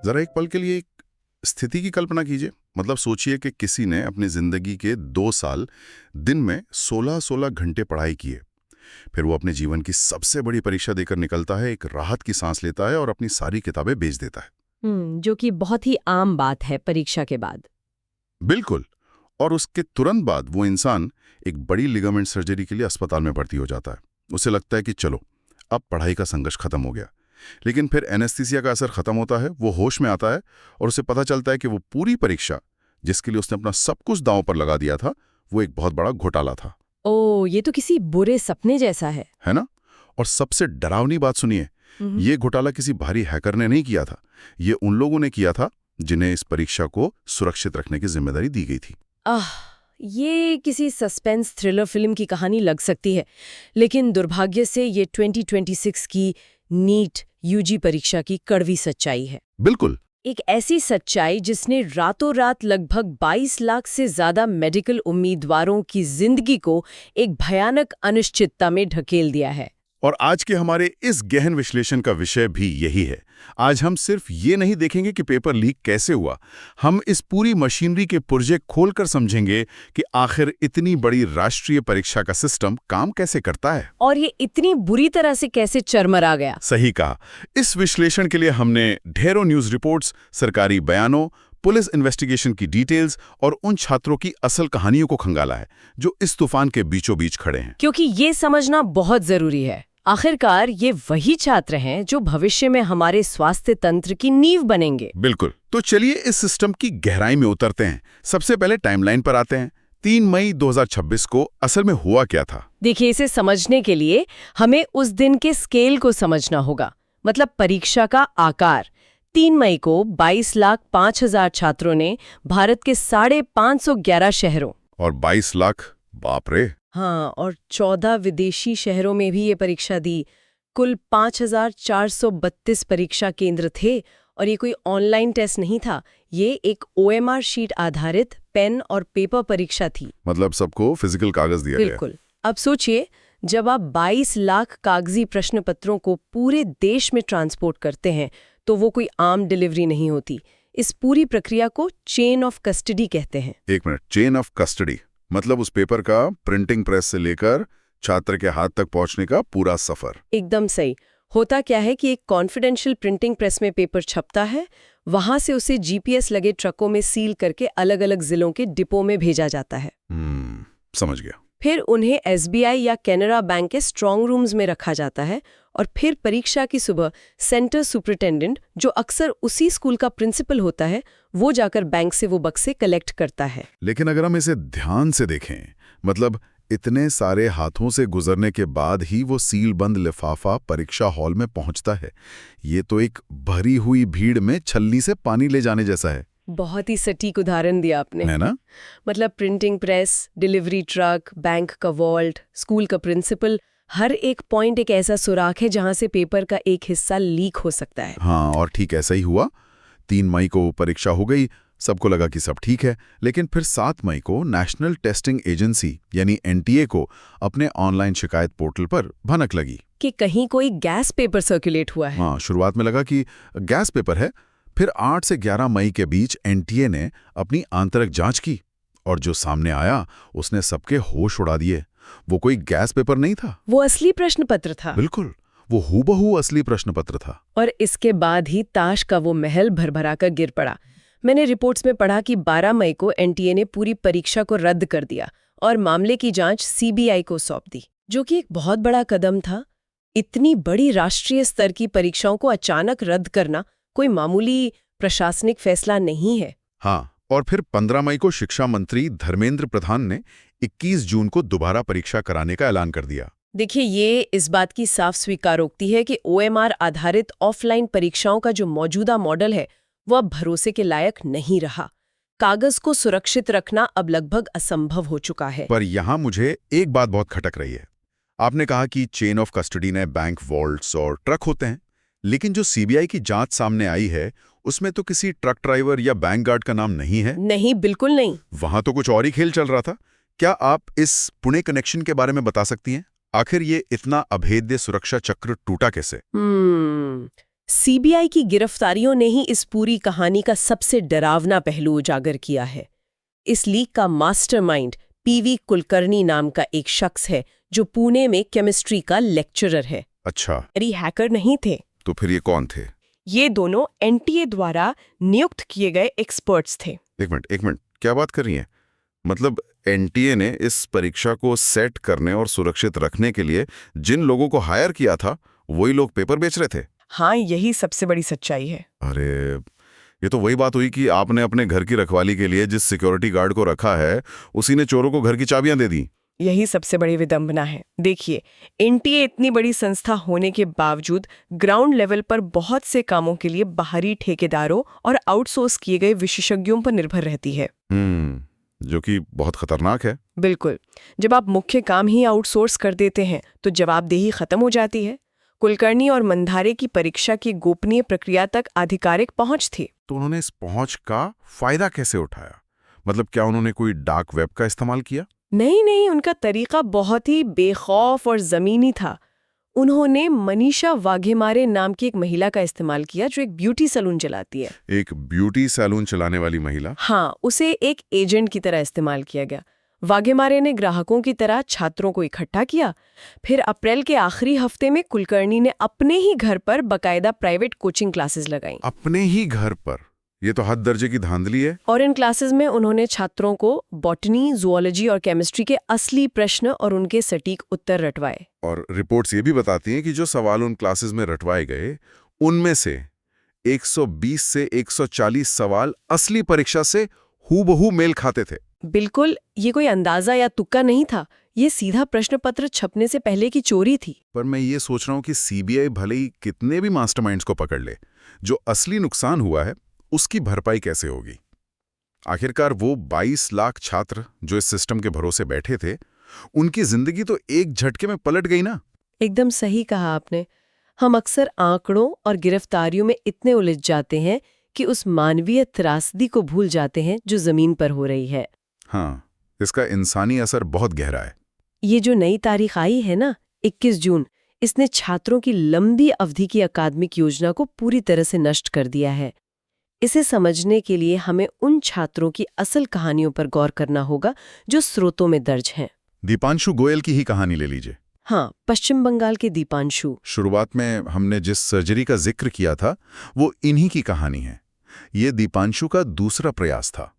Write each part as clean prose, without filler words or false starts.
जरा एक पल के लिए एक स्थिति की कल्पना कीजिए। मतलब सोचिए कि किसी ने अपनी जिंदगी के 2 साल दिन में 16-16 घंटे पढ़ाई किए, फिर वो अपने जीवन की सबसे बड़ी परीक्षा देकर निकलता है, एक राहत की सांस लेता है और अपनी सारी किताबें बेच देता है। जो कि बहुत ही आम बात है परीक्षा के बाद। बिल्कुल। और उसके तुरंत बाद वो इंसान एक बड़ी लिगामेंट सर्जरी के लिए अस्पताल में भर्ती हो जाता है। उसे लगता है कि चलो अब पढ़ाई का संघर्ष खत्म हो गया, लेकिन फिर एनेस्थीसिया का असर खत्म होता है, वो होश में आता है और उसे पता चलता है कि वो पूरी परीक्षा जिसके लिए उसने अपना सब कुछ दांव पर लगा दिया था, वो एक बहुत बड़ा घोटाला था। ओ, ये तो किसी बुरे सपने जैसा है ना? और सबसे डरावनी बात सुनिए, ये घोटाला किसी भारी हैकर ने नहीं किया था, ये उन लोगों ने किया था जिन्हें इस परीक्षा को सुरक्षित रखने की जिम्मेदारी दी गई थी। ये किसी सस्पेंस थ्रिलर फिल्म की कहानी लग सकती है, लेकिन दुर्भाग्य से ये 2026 की नीट यूजी परीक्षा की कड़वी सच्चाई है। बिल्कुल। एक ऐसी सच्चाई जिसने रातों रात लगभग 22 लाख से ज्यादा मेडिकल उम्मीदवारों की जिंदगी को एक भयानक अनिश्चितता में ढकेल दिया है। और आज के हमारे इस गहन विश्लेषण का विषय भी यही है। आज हम सिर्फ ये नहीं देखेंगे कि पेपर लीक कैसे हुआ, हम इस पूरी मशीनरी के पुर्जे खोलकर समझेंगे कि आखिर इतनी बड़ी राष्ट्रीय परीक्षा का सिस्टम काम कैसे करता है और ये इतनी बुरी तरह से कैसे चरमरा गया। सही कहा। इस विश्लेषण के लिए हमने ढेरों न्यूज रिपोर्ट्स, सरकारी बयानों, पुलिस इन्वेस्टिगेशन की डिटेल्स और उन छात्रों की असल कहानियों को खंगाला है जो इस तूफान के बीचों बीच खड़े हैं। क्योंकि ये समझना बहुत जरूरी है, आखिरकार ये वही छात्र हैं जो भविष्य में हमारे स्वास्थ्य तंत्र की नींव बनेंगे। बिल्कुल। तो चलिए इस सिस्टम की गहराई में उतरते हैं। सबसे पहले टाइमलाइन पर आते हैं। 3 मई 2026 को असल में हुआ क्या था? देखिए, इसे समझने के लिए हमें उस दिन के स्केल को समझना होगा, मतलब परीक्षा का आकार। 3 मई को 22,05,000 छात्रों ने भारत के 511 शहरों और 22 लाख, बाप रे। हाँ, और 14 विदेशी शहरों में भी ये परीक्षा दी। कुल 5,432 परीक्षा केंद्र थे और ये कोई ऑनलाइन टेस्ट नहीं था, ये एक OMR शीट आधारित पेन और पेपर परीक्षा थी। मतलब सबको फिजिकल कागज दिया गया। बिल्कुल। अब सोचिए, जब आप 22 लाख कागजी प्रश्न पत्रों को पूरे देश में ट्रांसपोर्ट करते हैं तो वो कोई आम डिलीवरी नहीं होती। इस पूरी प्रक्रिया को चेन ऑफ कस्टडी कहते हैं। एक मिनट, चेन ऑफ कस्टडी मतलब उस पेपर का प्रिंटिंग प्रेस से लेकर छात्र के हाथ तक पहुंचने का पूरा सफर। एकदम सही। होता क्या है कि एक कॉन्फिडेंशियल प्रिंटिंग प्रेस में पेपर छपता है, वहां से उसे GPS लगे ट्रकों में सील करके अलग अलग जिलों के डिपो में भेजा जाता है। समझ गया। फिर उन्हें SBI या कैनरा बैंक के स्ट्रांग रूम्स में रखा जाता है और फिर परीक्षा की सुबह सेंटर सुपरिटेंडेंट, जो अक्सर उसी स्कूल का प्रिंसिपल होता है, वो जाकर बैंक से वो बक्से कलेक्ट करता है। लेकिन अगर हम इसे ध्यान से देखें, मतलब इतने सारे हाथों से गुजरने के बाद ही वो सील बंद लिफाफा परीक्षा हॉल में पहुंचता है, ये तो एक भरी हुई भीड़ में छलनी से पानी ले जाने जैसा है। बहुत ही सटीक उदाहरण दिया आपने, है ना? मतलब printing press, delivery truck, bank का वॉल्ट, स्कूल का प्रिंसिपल, हर एक पॉइंट एक ऐसा सुराख है जहां से पेपर का एक हिस्सा लीक हो सकता है। हाँ, और ठीक ऐसा ही हुआ। 3 मई को परीक्षा हो गई, सबको लगा कि सब ठीक है, लेकिन फिर 7 मई को नेशनल टेस्टिंग एजेंसी यानी NTA को अपने ऑनलाइन शिकायत पोर्टल पर भनक लगी कि कहीं कोई गैस पेपर सर्कुलेट हुआ है। हाँ, शुरुआत में लगा कि गैस पेपर है, फिर 8 से 11 मई के बीच NTA ने अपनी आंतरिक जांच की और जो सामने आया उसने सबके होश उड़ा दिए। वो कोई गैस पेपर नहीं था, वो असली प्रश्न पत्र था। बिल्कुल, वो हूबहू असली प्रश्न पत्र था। और इसके बाद ही ताश का वो महल भरभरा कर गिर पड़ा। मैंने रिपोर्ट्स में पढ़ा कि 12 मई को NTA ने पूरी परीक्षा को रद्द कर दिया और मामले की जांच CBI को सौंप दी, जो कि एक बहुत बड़ा कदम था। इतनी बड़ी राष्ट्रीय स्तर की परीक्षाओं को अचानक रद्द करना कोई मामूली प्रशासनिक फैसला नहीं है। हाँ, और फिर 15 मई को शिक्षा मंत्री धर्मेंद्र प्रधान ने 21 जून को दोबारा परीक्षा कराने का ऐलान कर दिया। देखिए, ये इस बात की साफ स्वीकारोक्ति है कि OMR आधारित ऑफलाइन परीक्षाओं का जो मौजूदा मॉडल है वो अब भरोसे के लायक नहीं रहा। कागज को सुरक्षित रखना अब लगभग असंभव हो चुका है। पर यहाँ मुझे एक बात बहुत खटक रही है। आपने कहा कि चेन ऑफ कस्टडी ने बैंक वॉल्ट्स और ट्रक होते हैं, लेकिन जो CBI की जांच सामने आई है उसमें तो किसी ट्रक ड्राइवर या बैंक गार्ड का नाम नहीं है। नहीं, बिल्कुल नहीं। वहां तो कुछ और ही खेल चल रहा था। क्या आप इस पुणे कनेक्शन के बारे में बता सकती हैं? आखिर ये इतना अभेद्य सुरक्षा चक्र टूटा कैसे? सीबीआई की गिरफ्तारियों ने ही इस पूरी कहानी का सबसे डरावना पहलू उजागर किया है। इस लीक का मास्टरमाइंड पीवी कुलकर्णी नाम का एक शख्स है जो पुणे में केमिस्ट्री का लेक्चरर है। अच्छा, अरे हैकर नहीं थे। तो फिर ये कौन थे? ये दोनों एनटीए द्वारा नियुक्त किए गए एक्सपर्ट्स थे। एक मिनट, क्या बात कर रही हैं? मतलब एनटीए ने इस परीक्षा को सेट करने और सुरक्षित रखने के लिए जिन लोगों को हायर किया था, वही लोग पेपर बेच रहे थे? हाँ, यही सबसे बड़ी सच्चाई है। अरे, ये तो वही बात हुई कि आपने अपने घर की रखवाली के लिए जिस सिक्योरिटी गार्ड को रखा है, उसी ने चोरों को घर की चाबियां दे दी। यही सबसे बड़ी विडंबना है। देखिए, एनटीए इतनी बड़ी संस्था होने के बावजूद ग्राउंड लेवल पर बहुत से कामों के लिए बाहरी ठेकेदारों और आउटसोर्स किए गए विशेषज्ञों पर निर्भर रहती है। जो कि बहुत खतरनाक है। बिल्कुल। जब आप मुख्य काम ही आउटसोर्स कर देते हैं तो जवाबदेही खत्म हो जाती है। कुलकर्णी और मंधारे की परीक्षा की गोपनीय प्रक्रिया तक आधिकारिक पहुंच थी। तो उन्होंने इस पहुंच का फायदा कैसे उठाया? मतलब क्या उन्होंने कोई डार्क वेब का इस्तेमाल किया? नहीं, उनका तरीका बहुत ही बेखौफ और जमीनी था। उन्होंने मनीषा वाघेमारे नाम की एक महिला का इस्तेमाल किया जो एक ब्यूटी सैलून चलाती है। एक ब्यूटी सैलून चलाने वाली महिला? हाँ, उसे एक एजेंट की तरह इस्तेमाल किया गया। वाघेमारे ने ग्राहकों की तरह छात्रों को इकट्ठा किया। फिर अप्रैल के आखिरी हफ्ते में कुलकर्णी ने अपने ही घर पर बकायदा प्राइवेट कोचिंग क्लासेस लगाईं। अपने ही घर पर? ये तो हद दर्जे की धांधली है। और इन क्लासेस में उन्होंने छात्रों को बॉटनी, जूलॉजी और केमिस्ट्री के असली प्रश्न और उनके सटीक उत्तर रटवाए। और रिपोर्ट्स ये भी बताती हैं कि जो सवाल उन क्लासेस में रटवाए गए, उनमें से 120 से 140 सवाल असली परीक्षा से हूबहू मेल खाते थे। बिल्कुल, ये कोई अंदाजा या तुक्का नहीं था। ये सीधा प्रश्न पत्र छपने से पहले की चोरी थी। पर मैं ये सोच रहा हूँ कि सीबीआई भले ही कितने भी मास्टरमाइंड्स को पकड़ ले, जो असली नुकसान हुआ है उसकी भरपाई कैसे होगी? आखिरकार वो 22 लाख छात्र जो इस सिस्टम के भरोसे बैठे थे, उनकी जिंदगी तो एक झटके में पलट गई ना। एकदम सही कहा आपने। हम अक्सर आंकड़ों और गिरफ्तारियों में इतने उलझ जाते हैं कि उस मानवीय त्रासदी को भूल जाते हैं जो जमीन पर हो रही है। हाँ, इसका इंसानी असर बहुत गहरा है। ये जो नई तारीख आई है ना, 21 जून, इसने छात्रों की लंबी अवधि की अकादमिक योजना को पूरी तरह से नष्ट कर दिया है। इसे समझने के लिए हमें उन छात्रों की असल कहानियों पर गौर करना होगा जो स्रोतों में दर्ज हैं। दीपांशु गोयल की ही कहानी ले लीजिए। हाँ, पश्चिम बंगाल के दीपांशु। शुरुआत में हमने जिस सर्जरी का जिक्र किया था, वो इन्हीं की कहानी है। ये दीपांशु का दूसरा प्रयास था।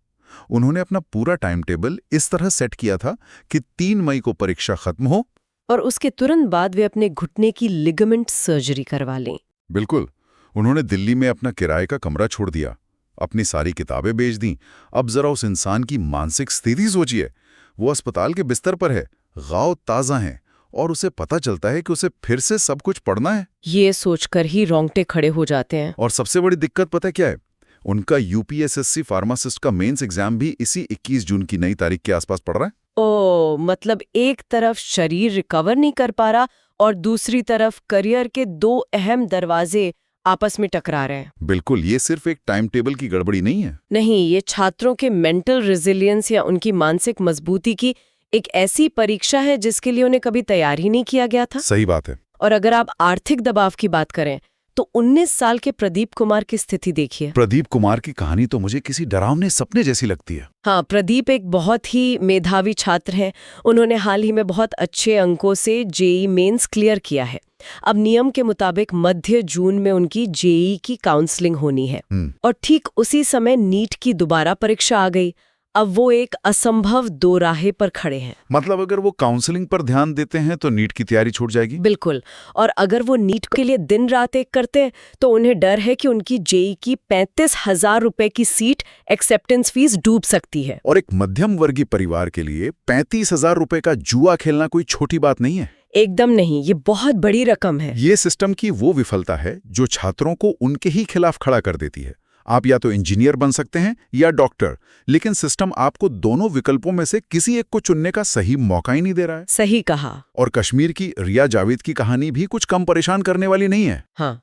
उन्होंने अपना पूरा टाइम टेबल इस तरह सेट किया था कि 3 मई को परीक्षा खत्म हो और उसके तुरंत बाद वे अपने घुटने की लिगामेंट सर्जरी करवा लें। बिल्कुल। उन्होंने दिल्ली में अपना किराए का कमरा छोड़ दिया, अपनी सारी किताबें बेच दीं। अब जरा उस इंसान की मानसिक स्थिति सोचिए। वो अस्पताल के बिस्तर पर है, गाँव ताज़ा है, और उसे पता चलता है कि उसे फिर से सब कुछ पढ़ना है। ये सोचकर ही रोंगटे खड़े हो जाते हैं। और सबसे बड़ी दिक्कत पता क्या है? उनका यूपीएसएससी फार्मासिस्ट का मेंस एग्जाम भी इसी 21 जून की नई तारीख के आसपास पड़ रहा है। ओ, मतलब एक तरफ शरीर रिकवर नहीं कर पा रहा और दूसरी तरफ करियर के 2 अहम दरवाजे आपस में टकरा रहे हैं। बिल्कुल, ये सिर्फ एक टाइम टेबल की गड़बड़ी नहीं है। नहीं, ये छात्रों के मेंटल रेजिलियंस या उनकी मानसिक मजबूती की एक ऐसी परीक्षा है जिसके लिए उन्हें कभी तैयार ही नहीं किया गया था। सही बात है। और अगर आप आर्थिक दबाव की बात करें तो 19 साल के प्रदीप कुमार की स्थिति देखिए। प्रदीप कुमार की कहानी तो मुझे किसी डरावने सपने जैसी लगती है। हाँ, प्रदीप एक बहुत ही मेधावी छात्र हैं। उन्होंने हाल ही में बहुत अच्छे अंकों से जेईई मेंस क्लियर किया है। अब नियम के मुताबिक मध्य जून में उनकी जेईई की काउंसलिंग होनी है। और ठीक उसी समय नीट की दोबारा परीक्षा आ गई। अब वो एक असंभव दोराहे पर खड़े हैं। मतलब अगर वो काउंसलिंग पर ध्यान देते हैं तो नीट की तैयारी छूट जाएगी। बिल्कुल। और अगर वो नीट के लिए दिन रात एक करते हैं तो उन्हें डर है कि उनकी जेईई की 35,000 रुपए की सीट एक्सेप्टेंस फीस डूब सकती है। और एक मध्यम वर्गीय परिवार के लिए 35,000 रुपए का जुआ खेलना कोई छोटी बात नहीं है। एकदम नहीं, ये बहुत बड़ी रकम है। ये सिस्टम की वो विफलता है जो छात्रों को उनके ही खिलाफ खड़ा कर देती है। आप या तो इंजीनियर बन सकते हैं या डॉक्टर, लेकिन सिस्टम आपको दोनों विकल्पों में से किसी एक को चुनने का सही मौका ही नहीं दे रहा है। सही कहा। और कश्मीर की रिया जावेद की कहानी भी कुछ कम परेशान करने वाली नहीं है। हाँ,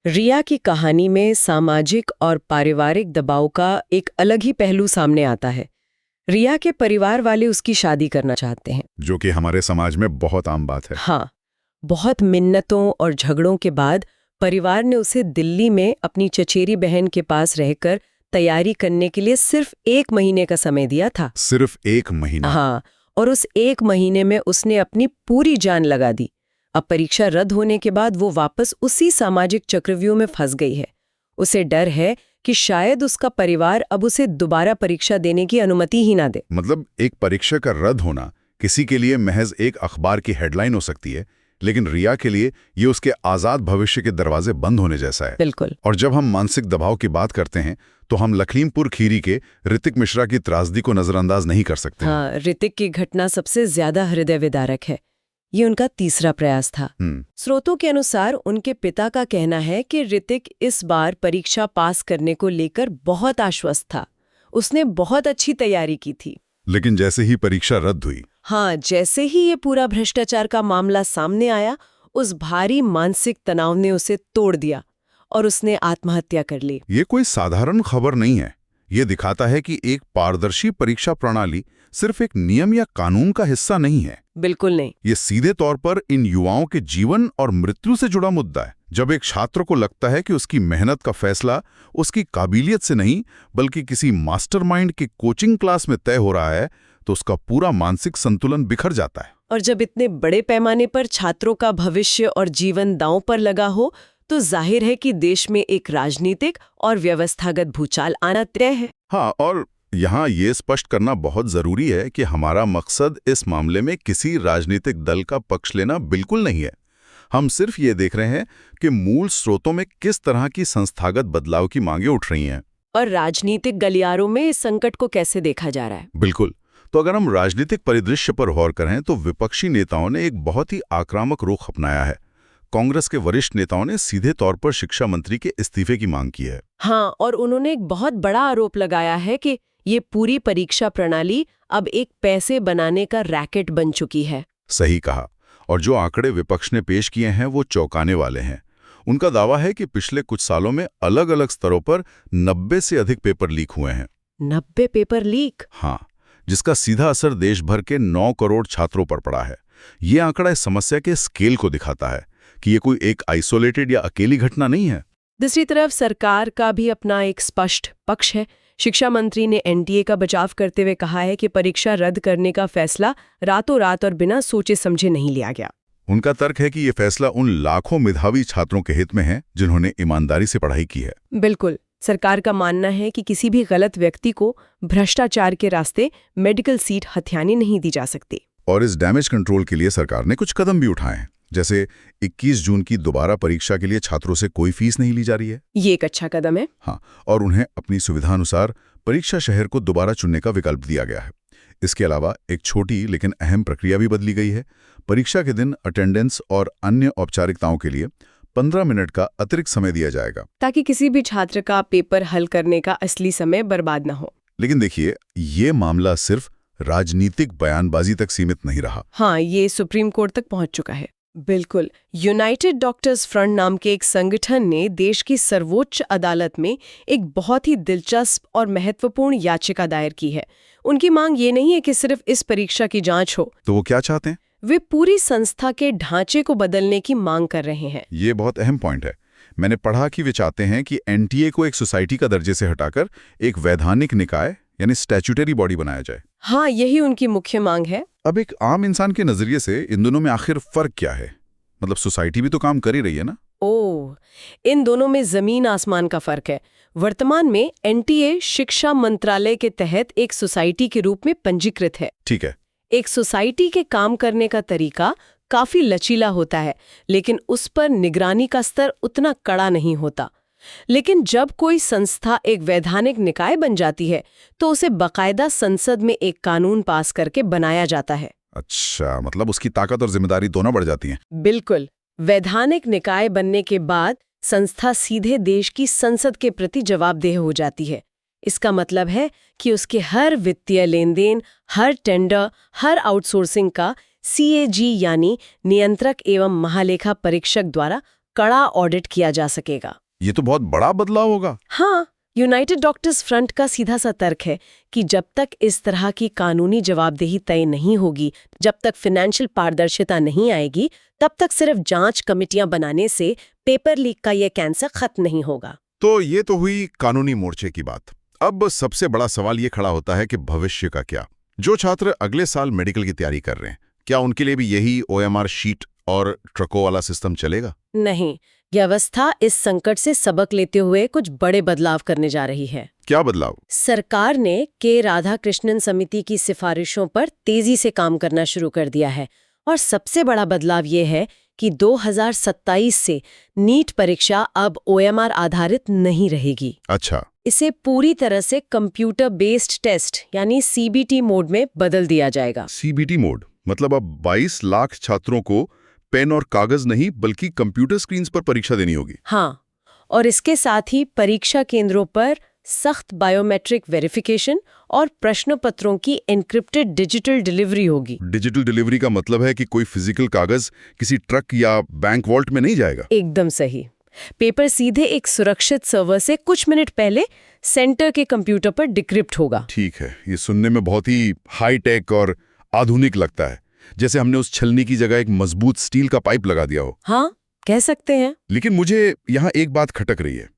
रिया की कहानी में सामाजिक और पारिवारिक दबाव का एक अलग ही पहलू सामने आता है। रिया के परिवार वाले उसकी शादी करना चाहते हैं, जो कि हमारे समाज में बहुत आम बात है। हाँ, बहुत मिन्नतों और झगड़ों के बाद परिवार ने उसे दिल्ली में अपनी चचेरी बहन के पास रहकर तैयारी करने के लिए सिर्फ 1 महीने का समय दिया था। सिर्फ 1 महीना? हाँ, और उस 1 महीने में उसने अपनी पूरी जान लगा दी। अब परीक्षा रद्द होने के बाद वो वापस उसी सामाजिक चक्रव्यूह में फंस गई है। उसे डर है कि शायद उसका परिवार अब उसे दोबारा परीक्षा देने की अनुमति ही ना दे। मतलब एक परीक्षा का रद्द होना किसी के लिए महज एक अखबार की हेडलाइन हो सकती है, लेकिन रिया के लिए ये उसके आजाद भविष्य के दरवाजे बंद होने जैसा है। बिल्कुल। और जब हम मानसिक दबाव की बात करते हैं तो हम लखीमपुर खीरी के ऋतिक मिश्रा की त्रासदी को नजरअंदाज नहीं कर सकते। हाँ, ऋतिक की घटना सबसे ज्यादा हृदय विदारक है। ये उनका तीसरा प्रयास था। स्रोतों के अनुसार उनके पिता का कहना है कि ऋतिक इस बार परीक्षा पास करने को लेकर बहुत आश्वस्त था। उसने बहुत अच्छी तैयारी की थी। लेकिन जैसे ही परीक्षा रद्द हुई, हाँ, जैसे ही ये पूरा भ्रष्टाचार का मामला सामने आया, उस भारी मानसिक तनाव ने उसे तोड़ दिया और उसने आत्महत्या कर ली। ये कोई साधारण खबर नहीं है। ये दिखाता है कि एक पारदर्शी परीक्षा प्रणाली सिर्फ एक नियम या कानून का हिस्सा नहीं है। बिल्कुल नहीं। ये सीधे तौर पर इन युवाओं के जीवन और मृत्यु से जुड़ा मुद्दा है। जब एक छात्र को लगता है कि उसकी मेहनत का फैसला उसकी काबिलियत से नहीं बल्कि किसी मास्टरमाइंड की कोचिंग क्लास में तय हो रहा है, तो उसका पूरा मानसिक संतुलन बिखर जाता है। और जब इतने बड़े पैमाने पर छात्रों का भविष्य और जीवन दांव पर लगा हो, तो जाहिर है कि देश में एक राजनीतिक और व्यवस्थागत भूचाल आना तय है। हाँ, और यहाँ ये स्पष्ट करना बहुत जरूरी है कि हमारा मकसद इस मामले में किसी राजनीतिक दल का पक्ष लेना बिल्कुल नहीं है। हम सिर्फ ये देख रहे हैं कि मूल स्रोतों में किस तरह की संस्थागत बदलाव की मांगें उठ रही हैं और राजनीतिक गलियारों में इस संकट को कैसे देखा जा रहा है। बिल्कुल। तो अगर हम राजनीतिक परिदृश्य पर गौर करें तो विपक्षी नेताओं ने एक बहुत ही आक्रामक रुख अपनाया है। कांग्रेस के वरिष्ठ नेताओं ने सीधे तौर पर शिक्षा मंत्री के इस्तीफे की मांग की है। हाँ, और उन्होंने एक बहुत बड़ा आरोप लगाया है कि ये पूरी परीक्षा प्रणाली अब एक पैसे बनाने का रैकेट बन चुकी है। सही कहा। और जो आंकड़े विपक्ष ने पेश किए हैं वो चौंकाने वाले हैं। उनका दावा है कि पिछले कुछ सालों में अलग अलग स्तरों पर 90 से अधिक पेपर लीक हुए हैं। 90 पेपर लीक? हाँ, जिसका सीधा असर देश भर के 9 करोड़ छात्रों पर पड़ा है। ये आंकड़ा इस समस्या के स्केल को दिखाता है कि ये कोई एक आइसोलेटेड या अकेली घटना नहीं है। दूसरी तरफ सरकार का भी अपना एक स्पष्ट पक्ष है। शिक्षा मंत्री ने एनटीए का बचाव करते हुए कहा है कि परीक्षा रद्द करने का फैसला रातों रात और बिना सोचे समझे नहीं लिया गया। उनका तर्क है कि ये फैसला उन लाखों मेधावी छात्रों के हित में है जिन्होंने ईमानदारी से पढ़ाई की है। बिल्कुल। सरकार का मानना है कि किसी भी गलत व्यक्ति को भ्रष्टाचार के रास्ते मेडिकल सीट हथियाने नहीं दी जा सकती। और इस डैमेज कंट्रोल के लिए सरकार ने कुछ कदम भी उठाए हैं। जैसे 21 जून की दोबारा परीक्षा के लिए छात्रों से कोई फीस नहीं ली जा रही है। ये एक अच्छा कदम है। हाँ, और उन्हें अपनी सुविधानुसार परीक्षा शहर को दोबारा चुनने का विकल्प दिया गया है। इसके अलावा एक छोटी लेकिन अहम प्रक्रिया भी बदली गई है। परीक्षा के दिन अटेंडेंस और अन्य औपचारिकताओं के लिए 15 मिनट का अतिरिक्त समय दिया जाएगा, ताकि किसी भी छात्र का पेपर हल करने का असली समय बर्बाद न हो। लेकिन देखिए, ये मामला सिर्फ राजनीतिक बयानबाजी तक सीमित नहीं रहा। हाँ, ये सुप्रीम कोर्ट तक पहुंच चुका है। बिल्कुल। यूनाइटेड डॉक्टर्स फ्रंट नाम के एक संगठन ने देश की सर्वोच्च अदालत में एक बहुत ही दिलचस्प और महत्वपूर्ण याचिका दायर की है। उनकी मांग ये नहीं है कि सिर्फ इस परीक्षा की जांच हो। तो वो क्या चाहते हैं? वे पूरी संस्था के ढांचे को बदलने की मांग कर रहे हैं। ये बहुत अहम पॉइंट है। मैंने पढ़ा कि वे चाहते हैं कि एनटीए को एक सोसाइटी का दर्जे से हटाकर एक वैधानिक निकाय यानी स्टैट्यूटरी बॉडी बनाया जाए। हाँ, यही उनकी मुख्य मांग है। अब एक आम इंसान के नजरिए से इन दोनों में आखिर फर्क क्या है? मतलब सोसाइटी भी तो काम कर ही रही है ना? ओह, इन दोनों में जमीन आसमान का फर्क है। वर्तमान में एनटीए शिक्षा मंत्रालय के तहत एक सोसाइटी के रूप में पंजीकृत है। ठीक है। एक सोसाइटी के काम करने का तरीका काफी लचीला होता है, लेकिन उस पर निगरानी का स्तर उतना कड़ा नहीं होता। लेकिन जब कोई संस्था एक वैधानिक निकाय बन जाती है तो उसे बाकायदा संसद में एक कानून पास करके बनाया जाता है। अच्छा, मतलब उसकी ताकत और जिम्मेदारी दोनों बढ़ जाती हैं। बिल्कुल। वैधानिक निकाय बनने के बाद संस्था सीधे देश की संसद के प्रति जवाबदेह हो जाती है। इसका मतलब है कि उसके हर वित्तीय लेनदेन, हर टेंडर, हर आउटसोर्सिंग का सीएजी यानी नियंत्रक एवं महालेखा परीक्षक द्वारा कड़ा ऑडिट किया जा सकेगा। ये तो बहुत बड़ा बदलाव होगा। हाँ, यूनाइटेड डॉक्टर्स फ्रंट का सीधा सा तर्क है कि जब तक इस तरह की कानूनी जवाबदेही तय नहीं होगी, जब तक फाइनेंशियल पारदर्शिता नहीं आएगी, तब तक सिर्फ जांच कमेटियां बनाने से पेपर लीक का ये कैंसर खत्म नहीं होगा। तो ये तो हुई कानूनी मोर्चे की बात। अब सबसे बड़ा सवाल ये खड़ा होता है कि भविष्य का क्या? जो छात्र अगले साल मेडिकल की तैयारी कर रहे हैं, क्या उनके लिए भी यही OMR शीट और ट्रको वाला सिस्टम चलेगा? नहीं, व्यवस्था इस संकट से सबक लेते हुए कुछ बड़े बदलाव करने जा रही है। क्या बदलाव? सरकार ने के राधाकृष्णन समिति की सिफारिशों पर तेजी से काम करना शुरू कर दिया है और सबसे बड़ा बदलाव ये है कि 2027 से नीट परीक्षा अब OMR आधारित नहीं रहेगी। अच्छा। इसे पूरी तरह से कंप्यूटर बेस्ड टेस्ट यानी CBT मोड में बदल दिया जाएगा। CBT मोड मतलब अब 22 लाख छात्रों को पेन और कागज नहीं बल्कि कंप्यूटर स्क्रीन्स पर परीक्षा देनी होगी। हाँ, और इसके साथ ही परीक्षा केंद्रों पर सख्त बायोमेट्रिक वेरिफिकेशन और प्रश्न पत्रों की एन्क्रिप्टेड डिजिटल डिलीवरी होगी। डिजिटल डिलीवरी का मतलब है कि कोई फिजिकल कागज किसी ट्रक या बैंक वॉल्ट में नहीं जाएगा। एकदम सही। पेपर सीधे एक सुरक्षित सर्वर से कुछ मिनट पहले सेंटर के कंप्यूटर पर डिक्रिप्ट होगा। ठीक है, ये सुनने में बहुत ही हाई टेक और आधुनिक लगता है, जैसे हमने उस छलनी की जगह एक मजबूत स्टील का पाइप लगा दिया हो। हाँ, कह सकते हैं। लेकिन मुझे यहाँ एक बात खटक रही है।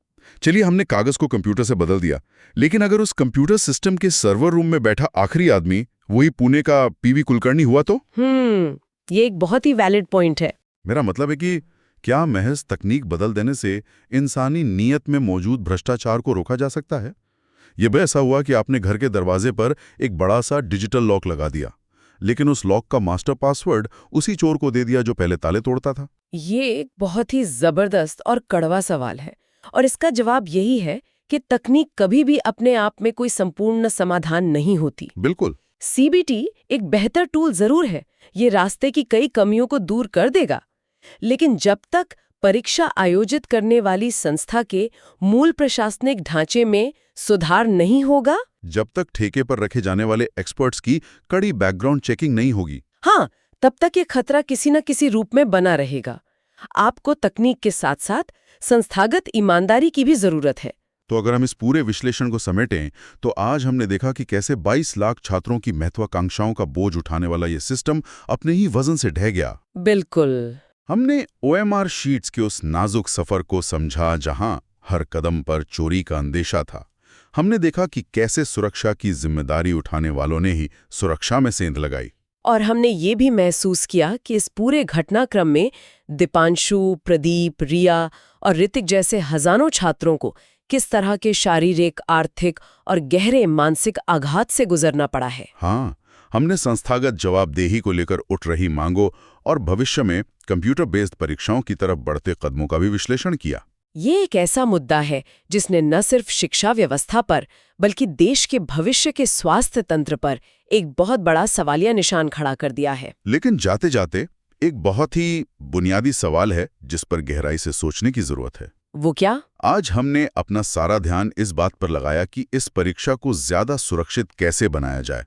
चलिए, हमने कागज को कंप्यूटर से बदल दिया, लेकिन अगर उस कंप्यूटर सिस्टम के सर्वर रूम में बैठा आखिरी आदमी वही पुणे का PV कुलकर्णी हुआ तो? ये एक बहुत ही वैलिड पॉइंट है। मेरा मतलब है कि क्या महज तकनीक बदल देने से इंसानी नीयत में मौजूद भ्रष्टाचार को रोका जा सकता है? ये भी ऐसा हुआ कि आपने घर के दरवाजे पर एक बड़ा सा डिजिटल लॉक लगा दिया, लेकिन उस लॉक का मास्टर पासवर्ड उसी चोर को दे दिया जो पहले ताले तोड़ता था। ये एक बहुत ही जबरदस्त और कड़वा सवाल है, और इसका जवाब यही है कि तकनीक कभी भी अपने आप में कोई संपूर्ण समाधान नहीं होती। बिल्कुल। CBT एक बेहतर टूल जरूर है, ये रास्ते की कई कमियों को दूर कर देगा, लेकिन जब तक परीक्षा आयोजित करने वाली संस्था के मूल प्रशासनिक ढांचे में सुधार नहीं होगा, जब तक ठेके पर रखे जाने वाले एक्सपर्ट्स की कड़ी बैकग्राउंड चेकिंग नहीं होगी, हाँ, तब तक ये खतरा किसी न किसी रूप में बना रहेगा। आपको तकनीक के साथ साथ संस्थागत ईमानदारी की भी जरूरत है। तो अगर हम इस पूरे विश्लेषण को समेटें, तो आज हमने देखा कि कैसे 22 लाख छात्रों की महत्वाकांक्षाओं का बोझ उठाने वाला ये सिस्टम अपने ही वजन से ढह गया। बिल्कुल। हमने OMR शीट्स के उस नाजुक सफर को समझा जहां हर कदम पर चोरी का अंदेशा था। हमने देखा कि कैसे सुरक्षा की जिम्मेदारी उठाने वालों ने ही सुरक्षा में सेंध लगाई। और हमने ये भी महसूस किया कि इस पूरे घटनाक्रम में दीपांशु, प्रदीप, रिया और ऋतिक जैसे हजारों छात्रों को किस तरह के शारीरिक, आर्थिक और गहरे मानसिक आघात से गुजरना पड़ा है। हाँ, हमने संस्थागत जवाबदेही को लेकर उठ रही मांगों और भविष्य में कंप्यूटर बेस्ड परीक्षाओं की तरफ बढ़ते कदमों का भी विश्लेषण किया। ये एक ऐसा मुद्दा है जिसने न सिर्फ शिक्षा व्यवस्था पर बल्कि देश के भविष्य के स्वास्थ्य तंत्र पर एक बहुत बड़ा सवालिया निशान खड़ा कर दिया है। लेकिन जाते जाते एक बहुत ही बुनियादी सवाल है जिस पर गहराई से सोचने की जरूरत है। वो क्या? आज हमने अपना सारा ध्यान इस बात पर लगाया कि इस परीक्षा को ज्यादा सुरक्षित कैसे बनाया जाए।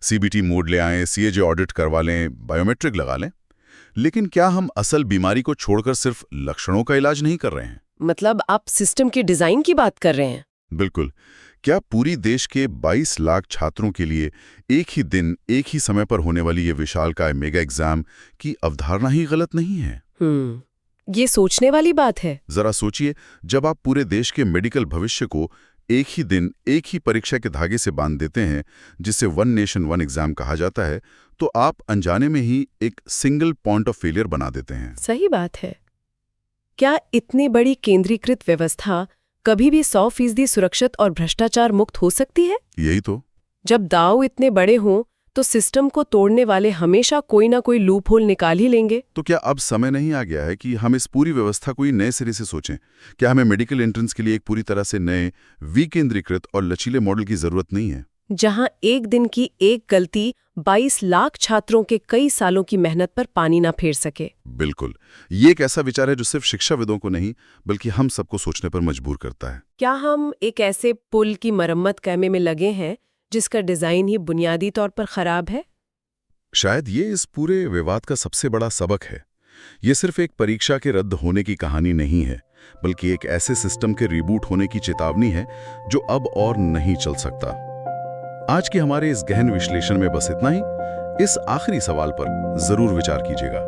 CBT मोड ले आएं, CAG ऑडिट करवा लें, बायोमेट्रिक लगा लें। लेकिन क्या हम असल बीमारी को छोड़कर सिर्फ लक्षणों का इलाज नहीं कर रहे हैं? मतलब आप सिस्टम के डिजाइन की बात कर रहे हैं? बिल्कुल। क्या पूरी देश के 22 लाख छात्रों के लिए एक ही दिन, एक ही समय पर होने वाली ये विशालकाय मेगा एग्जाम की अवधारणा ही गलत नहीं है? ये सोचने वाली बात है। जरा सोचिए, जब आप पूरे देश के मेडिकल भविष्य को एक ही दिन, एक ही परीक्षा के धागे से बांध देते हैं, जिसे वन नेशन वन एग्जाम कहा जाता है, तो आप अनजाने में ही एक सिंगल पॉइंट ऑफ फेलियर बना देते हैं। सही बात है। क्या इतनी बड़ी केंद्रीकृत व्यवस्था कभी भी 100% सुरक्षित और भ्रष्टाचार मुक्त हो सकती है? यही तो। जब दाव इतने बड़े हों तो सिस्टम को तोड़ने वाले हमेशा कोई ना कोई लूप होल निकाल ही लेंगे। तो क्या अब समय नहीं आ गया है कि हम इस पूरी व्यवस्था को ही नए सिरे से सोचें? क्या हमें मेडिकल एंट्रेंस के लिए एक पूरी तरह से नए, विकेंद्रीकृत और लचीले मॉडल की जरूरत नहीं है, जहां एक दिन की एक गलती 22 लाख छात्रों के कई सालों की मेहनत पर पानी ना फेर सके? बिल्कुल। ये एक ऐसा विचार है जो सिर्फ शिक्षाविदों को नहीं बल्कि हम सबको सोचने पर मजबूर करता है। क्या हम एक ऐसे पुल की मरम्मत करने में लगे हैं जिसका डिजाइन ही बुनियादी तौर पर खराब है? शायद ये इस पूरे विवाद का सबसे बड़ा सबक है। ये सिर्फ एक परीक्षा के रद्द होने की कहानी नहीं है, बल्कि एक ऐसे सिस्टम के रिबूट होने की चेतावनी है जो अब और नहीं चल सकता। आज के हमारे इस गहन विश्लेषण में बस इतना ही। इस आखिरी सवाल पर जरूर विचार कीजिएगा।